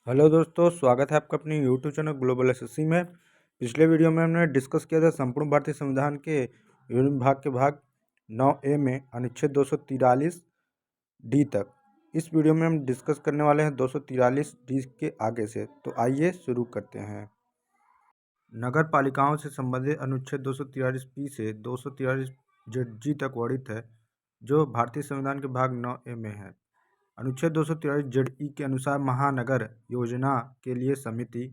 Hello दोस्तों, स्वागत है आपका अपने यूट्यूब चैनल ग्लोबल एसएससी में। पिछले वीडियो में हमने डिस्कस किया था संपूर्ण भारतीय संविधान के विभिन्न भाग के भाग 9A में अनुच्छेद 243 डी तक। इस वीडियो में हम डिस्कस करने वाले हैं 243 डी के आगे से। तो आइए शुरू करते हैं। नगर पालिकाओं से संबंधित अनुच्छेद 243 पी से 243 जी तक वर्णित है, जो भारतीय संविधान के भाग 9A में है। अनुच्छेद 243 जेड.ई के अनुसार महानगर योजना के लिए समिति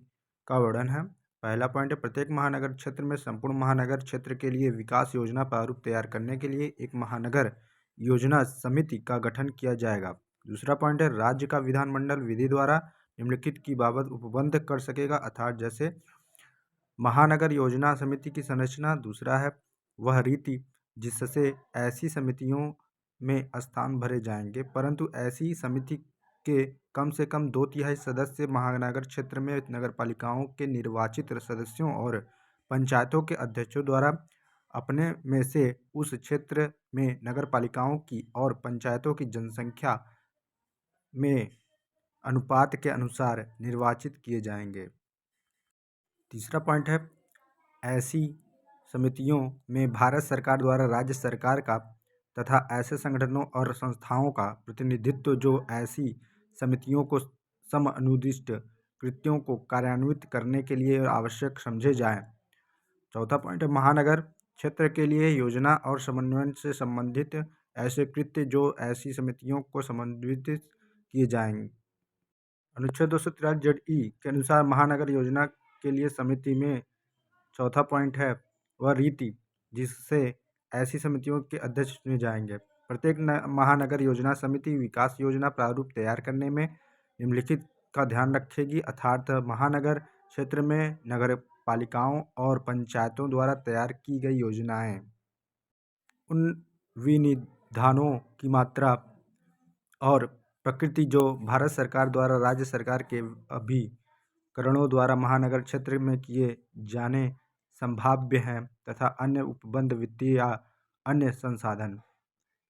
का वर्णन है। पहला पॉइंट है, प्रत्येक महानगर क्षेत्र में संपूर्ण महानगर क्षेत्र के लिए विकास योजना प्रारूप तैयार करने के लिए एक महानगर योजना समिति का गठन किया जाएगा। दूसरा पॉइंट है, राज्य का विधानमंडल विधि द्वारा निम्नलिखित की बाबत उपबंध कर सकेगा, अर्थात जैसे महानगर योजना समिति की संरचना। दूसरा है, वह रीति जिससे ऐसी समितियों में स्थान भरे जाएंगे, परंतु ऐसी समिति के कम से कम 2/3 सदस्य महानगर क्षेत्र में नगरपालिकाओं के निर्वाचित सदस्यों और पंचायतों के अध्यक्षों द्वारा अपने में से उस क्षेत्र में नगरपालिकाओं की और पंचायतों की जनसंख्या में अनुपात के अनुसार निर्वाचित किए जाएंगे। तीसरा पॉइंट है, ऐसी समितियों में भारत सरकार द्वारा राज्य सरकार का तथा ऐसे संगठनों और संस्थाओं का प्रतिनिधित्व जो ऐसी समितियों को समनुदिष्ट कृत्यों को कार्यान्वित करने के लिए आवश्यक समझे जाएं। चौथा पॉइंट है, महानगर क्षेत्र के लिए योजना और समन्वय से संबंधित ऐसे कृत्य जो ऐसी समितियों को समन्वित किए जाएंगे। अनुच्छेद 243 जेड.ई के अनुसार महानगर योजना के लिए समिति में चौथा पॉइंट है, वह रीति जिससे ऐसी समितियों के अध्यक्ष चुने जाएंगे। प्रत्येक महानगर योजना समिति विकास योजना प्रारूप तैयार करने में निम्नलिखित का ध्यान रखेगी, अर्थात महानगर क्षेत्र में नगर पालिकाओं और पंचायतों द्वारा तैयार की गई योजनाएं, उन विनिधानों की मात्रा और प्रकृति जो भारत सरकार द्वारा राज्य सरकार के अभिकरणों द्वारा महानगर क्षेत्र में किए जाने संभाव्य हैं, तथा अन्य उपबंध वित्तीय या अन्य संसाधन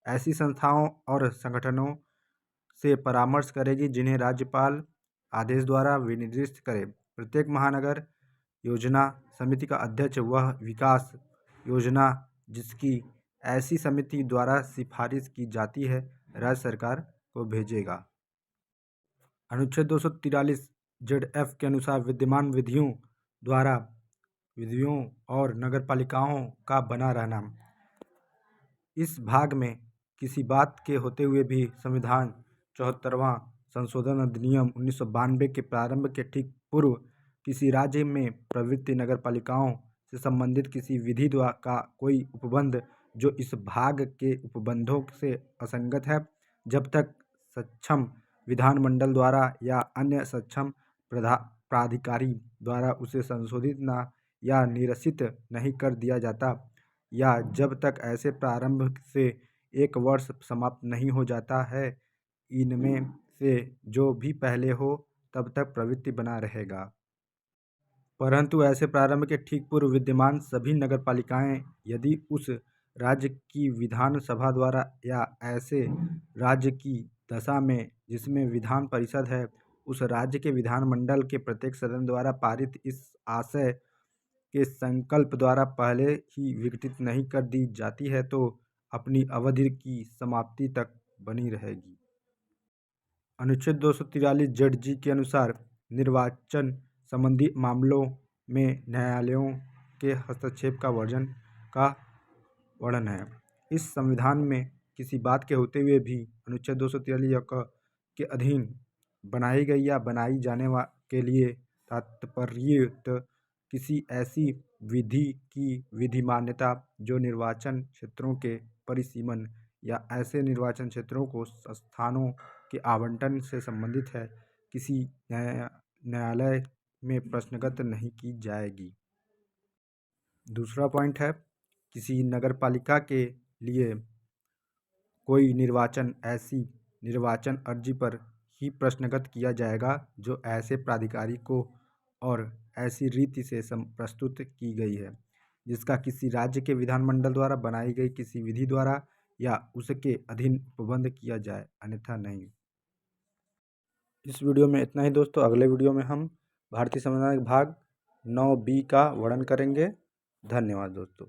ऐसी संस्थाओं और संगठनों से परामर्श करेगी जिन्हें राज्यपाल आदेश द्वारा विनिर्दिष्ट करे। प्रत्येक महानगर योजना समिति का अध्यक्ष वह विकास योजना जिसकी ऐसी समिति द्वारा सिफारिश की जाती है राज्य सरकार को भेजेगा। अनुच्छेद 243 जेड.एफ के अनुसार विद्यमान विधियों और नगरपालिकाओं का बना रहना। इस भाग में किसी बात के होते हुए भी संविधान 74वां संशोधन अधिनियम 1992 के प्रारंभ के ठीक पूर्व किसी राज्य में प्रवृत्ति नगरपालिकाओं से संबंधित किसी विधि का कोई उपबंध जो इस भाग के उपबंधों से असंगत है, जब तक सक्षम विधानमंडल द्वारा या अन्य सक्षम प्राधिकारी द्वारा उसे संशोधित न या निरसित नहीं कर दिया जाता, या जब तक ऐसे प्रारंभ से 1 वर्ष समाप्त नहीं हो जाता है, इनमें से जो भी पहले हो तब तक प्रवृत्ति बना रहेगा। परंतु ऐसे प्रारंभ के ठीक पूर्व विद्यमान सभी नगरपालिकाएं यदि उस राज्य की विधान सभा द्वारा या ऐसे राज्य की दशा में जिसमें विधान परिषद है, उस राज्य के विधानमंडल के प्रत्येक सदन द्वारा पारित इस आशय के संकल्प द्वारा पहले ही विघटित नहीं कर दी जाती है, तो अपनी अवधि की समाप्ति तक बनी रहेगी। अनुच्छेद 243 जेड.जी के अनुसार निर्वाचन संबंधी मामलों में न्यायालयों के हस्तक्षेप का वर्णन है। इस संविधान में किसी बात के होते हुए भी अनुच्छेद 243 के अधीन बनाई गई या बनाई जाने के लिए तात्पर्ययुक्त किसी ऐसी विधि की विधि मान्यता जो निर्वाचन क्षेत्रों के परिसीमन या ऐसे निर्वाचन क्षेत्रों को स्थानों के आवंटन से संबंधित है, किसी न्यायालय में प्रश्नगत नहीं की जाएगी। दूसरा पॉइंट है, किसी नगरपालिका के लिए कोई निर्वाचन ऐसी निर्वाचन अर्जी पर ही प्रश्नगत किया जाएगा जो ऐसे प्राधिकारी को और ऐसी रीति से प्रस्तुत की गई है जिसका किसी राज्य के विधानमंडल द्वारा बनाई गई किसी विधि द्वारा या उसके अधीन उपबंध किया जाए, अन्यथा नहीं। इस वीडियो में इतना ही दोस्तों। अगले वीडियो में हम भारतीय संविधान के भाग 9B का वर्णन करेंगे। धन्यवाद दोस्तों।